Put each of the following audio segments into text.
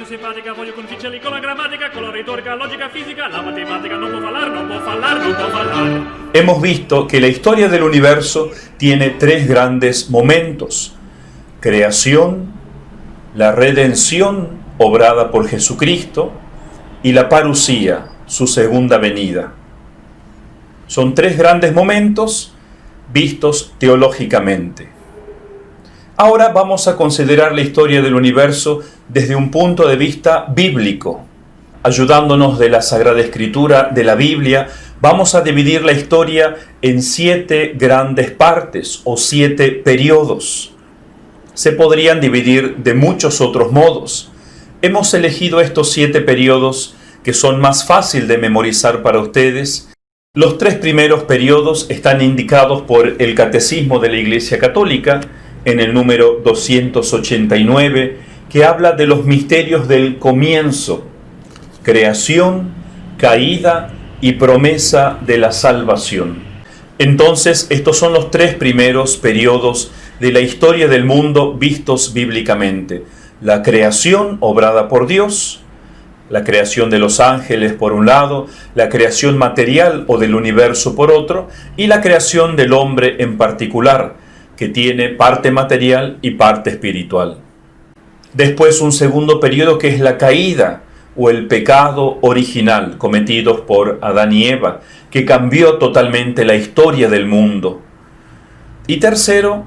simpatica, voglio configgere con la grammatica, con la retorica, logica, fisica, la matematica non può fallar, non può fallar, non può fallar. Hemos visto que la historia del universo tiene tres grandes momentos: creación, la redención obrada por Jesucristo y la parusía, su segunda venida. Son tres grandes momentos vistos teológicamente. Ahora vamos a considerar la historia del universo desde un punto de vista bíblico. Ayudándonos de la Sagrada Escritura, de la Biblia, vamos a dividir la historia en 7 grandes partes o 7 periodos. Se podrían dividir de muchos otros modos. Hemos elegido estos 7 periodos que son más fácil de memorizar para ustedes. Los 3 primeros periodos están indicados por el Catecismo de la Iglesia Católica en el número 289, que habla de los misterios del comienzo: creación, caída y promesa de la salvación. Entonces, estos son los 3 primeros periodos de la historia del mundo vistos bíblicamente: la creación obrada por Dios, la creación de los ángeles por un lado, la creación material o del universo por otro, y la creación del hombre en particular, que tiene parte material y parte espiritual. Después un segundo periodo que es la caída o el pecado original cometidos por Adán y Eva, que cambió totalmente la historia del mundo. Y tercero,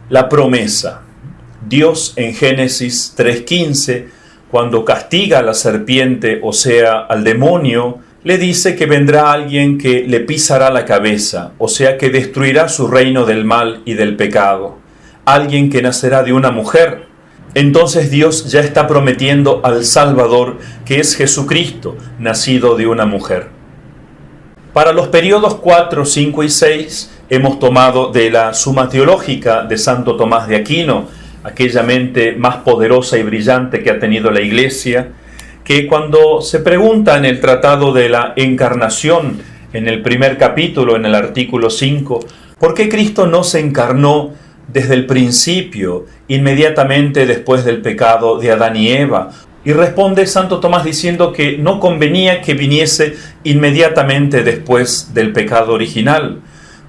la promesa. Dios en Génesis 3:15, cuando castiga a la serpiente, o sea, al demonio, le dice que vendrá alguien que le pisará la cabeza, o sea, que destruirá su reino del mal y del pecado. Alguien que nacerá de una mujer. Entonces Dios ya está prometiendo al Salvador, que es Jesucristo, nacido de una mujer. Para los periodos 4, 5 y 6 hemos tomado de la Suma Teológica de Santo Tomás de Aquino, aquella mente más poderosa y brillante que ha tenido la Iglesia, que cuando se pregunta en el Tratado de la Encarnación, en el primer capítulo, en el artículo 5, ¿por qué Cristo no se encarnó desde el principio, inmediatamente después del pecado de Adán y Eva? Y responde Santo Tomás diciendo que no convenía que viniese inmediatamente después del pecado original,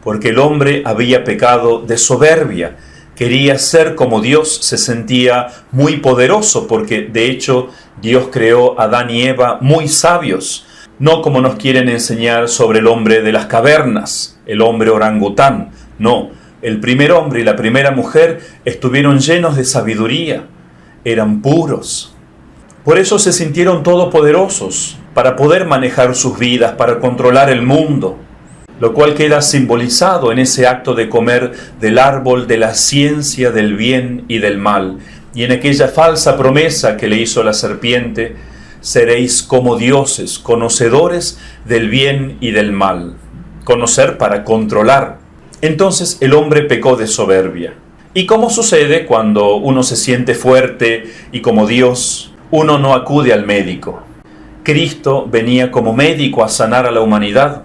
porque el hombre había pecado de soberbia. Quería ser como Dios, se sentía muy poderoso, porque de hecho Dios creó a Adán y Eva muy sabios, no como nos quieren enseñar sobre el hombre de las cavernas, el hombre orangután. No, el primer hombre y la primera mujer estuvieron llenos de sabiduría, eran puros. Por eso se sintieron todopoderosos para poder manejar sus vidas, para controlar el mundo, lo cual queda simbolizado en ese acto de comer del árbol de la ciencia del bien y del mal, y en aquella falsa promesa que le hizo la serpiente: seréis como dioses, conocedores del bien y del mal. Conocer para controlar. Entonces el hombre pecó de soberbia. ¿Y cómo sucede cuando uno se siente fuerte y como Dios? Uno no acude al médico. Cristo venía como médico a sanar a la humanidad.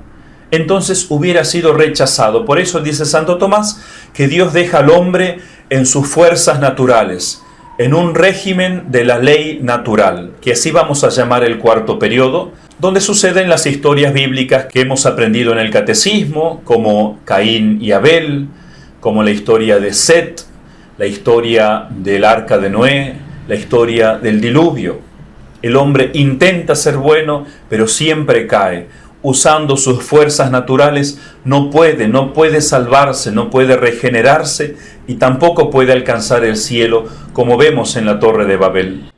Entonces hubiera sido rechazado. Por eso dice Santo Tomás que Dios deja al hombre en sus fuerzas naturales, en un régimen de la ley natural, que así vamos a llamar el cuarto periodo, donde suceden las historias bíblicas que hemos aprendido en el catecismo, como Caín y Abel, como la historia de Set, la historia del arca de Noé, la historia del diluvio. El hombre intenta ser bueno, pero siempre cae. Usando sus fuerzas naturales no puede salvarse, no puede regenerarse y tampoco puede alcanzar el cielo, como vemos en la Torre de Babel.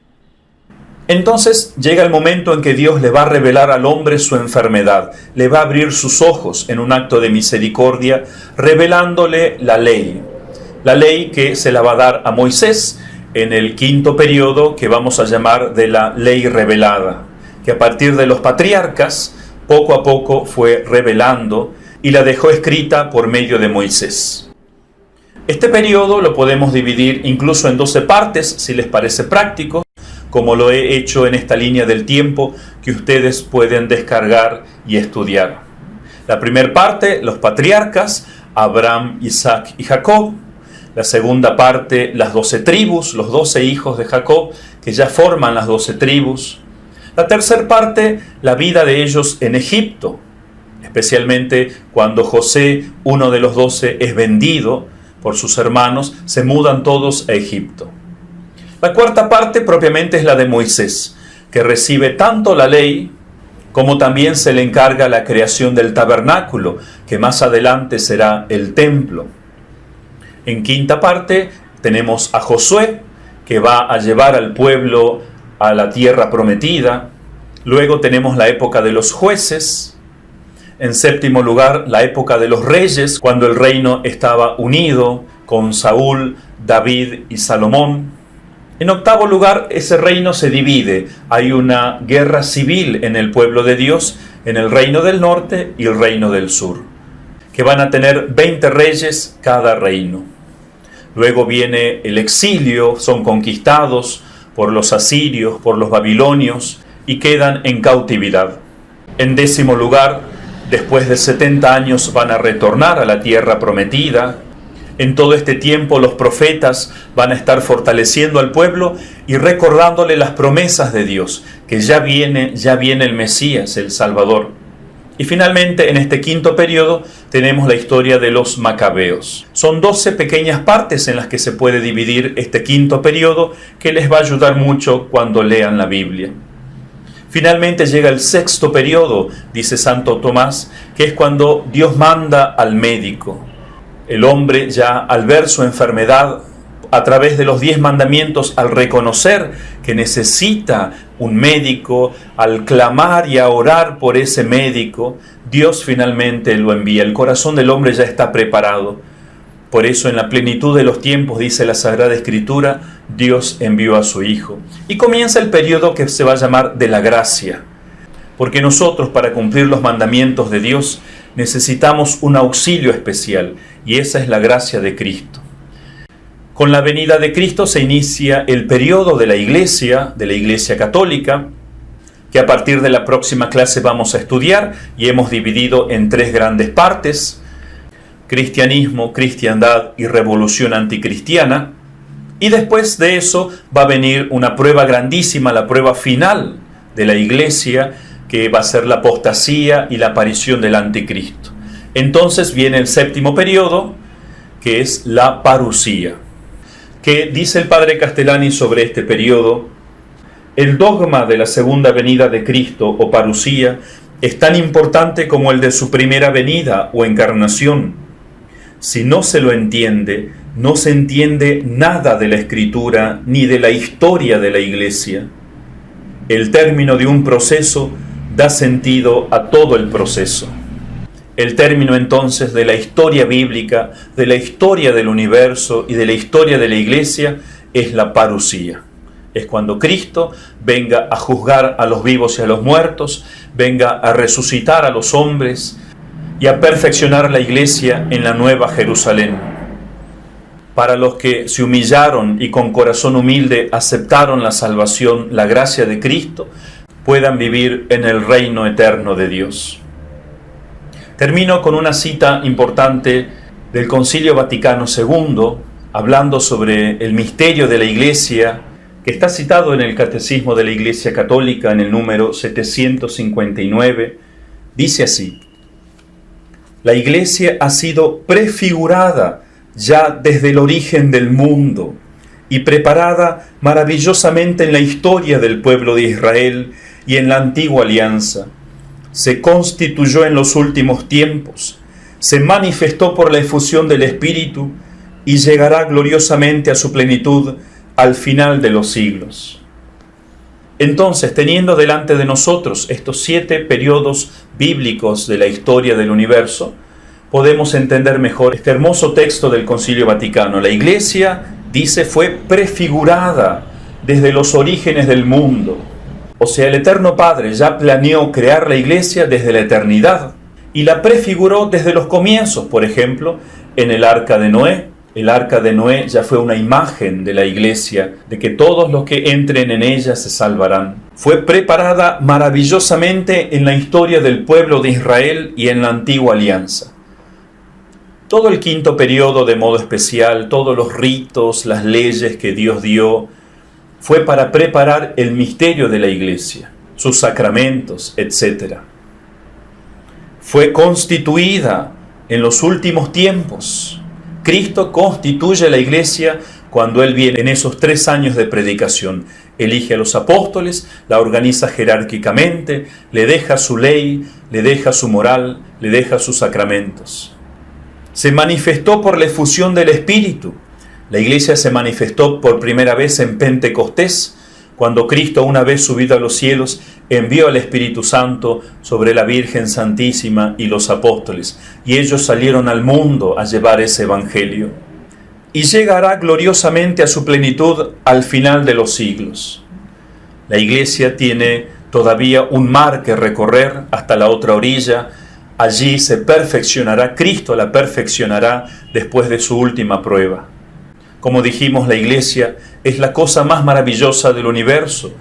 Entonces llega el momento en que Dios le va a revelar al hombre su enfermedad, le va a abrir sus ojos en un acto de misericordia, revelándole la ley que se la va a dar a Moisés en el quinto periodo, que vamos a llamar de la ley revelada, que a partir de los patriarcas poco a poco fue revelando y la dejó escrita por medio de Moisés. Este periodo lo podemos dividir incluso en 12 partes, si les parece práctico, como lo he hecho en esta línea del tiempo que ustedes pueden descargar y estudiar. La primera parte, los patriarcas, Abraham, Isaac y Jacob. La segunda parte, las 12 tribus, los 12 hijos de Jacob, que que ya forman las 12 tribus. La tercera parte, la vida de ellos en Egipto, especialmente cuando José, uno de los 12, es vendido por sus hermanos, se mudan todos a Egipto. La cuarta parte propiamente es la de Moisés, que recibe tanto la ley como también se le encarga la creación del tabernáculo, que más adelante será el templo. En quinta parte tenemos a Josué, que va a llevar al pueblo a la tierra prometida. Luego tenemos la época de los jueces. En séptimo lugar, la época de los reyes, cuando el reino estaba unido con Saúl, David y Salomón. En octavo lugar, ese reino se divide. Hay una guerra civil en el pueblo de Dios, en el reino del norte y el reino del sur, que van a tener 20 reyes cada reino. Luego viene el exilio, son conquistados por los asirios, por los babilonios, y quedan en cautividad. En décimo lugar, después de 70 años van a retornar a la tierra prometida. En todo este tiempo los profetas van a estar fortaleciendo al pueblo y recordándole las promesas de Dios, que ya viene el Mesías, el Salvador. Y finalmente, en este quinto periodo, tenemos la historia de los macabeos. Son 12 pequeñas partes en las que se puede dividir este quinto periodo, que les va a ayudar mucho cuando lean la Biblia. Finalmente llega el sexto periodo, dice Santo Tomás, que es cuando Dios manda al médico. El hombre ya al ver su enfermedad, a través de los 10 mandamientos, al reconocer que necesita un médico, al clamar y a orar por ese médico, Dios finalmente lo envía. El corazón del hombre ya está preparado. Por eso en la plenitud de los tiempos, dice la Sagrada Escritura, Dios envió a su Hijo. Y comienza el periodo que se va a llamar de la gracia. Porque nosotros, para cumplir los mandamientos de Dios, necesitamos un auxilio especial, y esa es la gracia de Cristo. Con la venida de Cristo se inicia el periodo de la Iglesia Católica, que a partir de la próxima clase vamos a estudiar, y hemos dividido en 3 grandes partes: cristianismo, cristiandad y revolución anticristiana. Y después de eso va a venir una prueba grandísima, la prueba final de la Iglesia, que va a ser la apostasía y la aparición del anticristo. Entonces viene el séptimo periodo, que es la parusía. Que dice el padre Castellani sobre este periodo: el dogma de la segunda venida de Cristo o parusía es tan importante como el de su primera venida o encarnación. Si no se lo entiende, no se entiende nada de la Escritura ni de la historia de la Iglesia. El término de un proceso da sentido a todo el proceso. El término entonces de la historia bíblica, de la historia del universo y de la historia de la Iglesia es la parusía. Es cuando Cristo venga a juzgar a los vivos y a los muertos, venga a resucitar a los hombres y a perfeccionar la Iglesia en la Nueva Jerusalén. Para los que se humillaron y con corazón humilde aceptaron la salvación, la gracia de Cristo, puedan vivir en el reino eterno de Dios. Termino con una cita importante del Concilio Vaticano II, hablando sobre el misterio de la Iglesia, que está citado en el Catecismo de la Iglesia Católica en el número 759. Dice así: la Iglesia ha sido prefigurada ya desde el origen del mundo y preparada maravillosamente en la historia del pueblo de Israel y en la antigua alianza. Se constituyó en los últimos tiempos, se manifestó por la efusión del Espíritu y llegará gloriosamente a su plenitud al final de los siglos. Entonces, teniendo delante de nosotros estos 7 periodos bíblicos de la historia del universo, podemos entender mejor este hermoso texto del Concilio Vaticano. La Iglesia, dice, fue prefigurada desde los orígenes del mundo. O sea, el Eterno Padre ya planeó crear la Iglesia desde la eternidad y la prefiguró desde los comienzos. Por ejemplo, en el Arca de Noé. El Arca de Noé ya fue una imagen de la Iglesia, de que todos los que entren en ella se salvarán. Fue preparada maravillosamente en la historia del pueblo de Israel y en la antigua alianza. Todo el quinto periodo de modo especial, todos los ritos, las leyes que Dios dio, fue para preparar el misterio de la Iglesia, sus sacramentos, etc. Fue constituida en los últimos tiempos. Cristo constituye la Iglesia cuando Él viene en esos 3 años de predicación. Elige a los apóstoles, la organiza jerárquicamente, le deja su ley, le deja su moral, le deja sus sacramentos. Se manifestó por la efusión del Espíritu. La Iglesia se manifestó por primera vez en Pentecostés, cuando Cristo, una vez subido a los cielos, envió al Espíritu Santo sobre la Virgen Santísima y los apóstoles, y ellos salieron al mundo a llevar ese Evangelio. Y llegará gloriosamente a su plenitud al final de los siglos. La Iglesia tiene todavía un mar que recorrer hasta la otra orilla. Allí se perfeccionará, Cristo la perfeccionará después de su última prueba. Como dijimos, la Iglesia es la cosa más maravillosa del universo,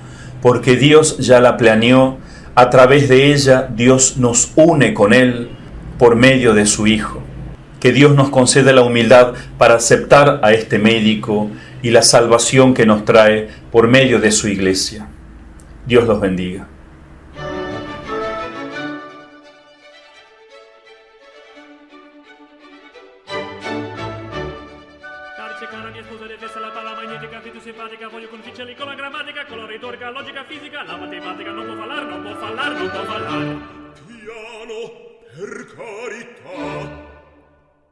porque Dios ya la planeó. A través de ella, Dios nos une con Él por medio de su Hijo. Que Dios nos conceda la humildad para aceptar a este médico y la salvación que nos trae por medio de su Iglesia. Dios los bendiga. Cara mia sposa detesta la palla magnetica, più simpatica, voglio conficcere con la grammatica, con la retorica, logica, fisica, la matematica non può fallar, non può fallar, non può fallar. Piano, per carità.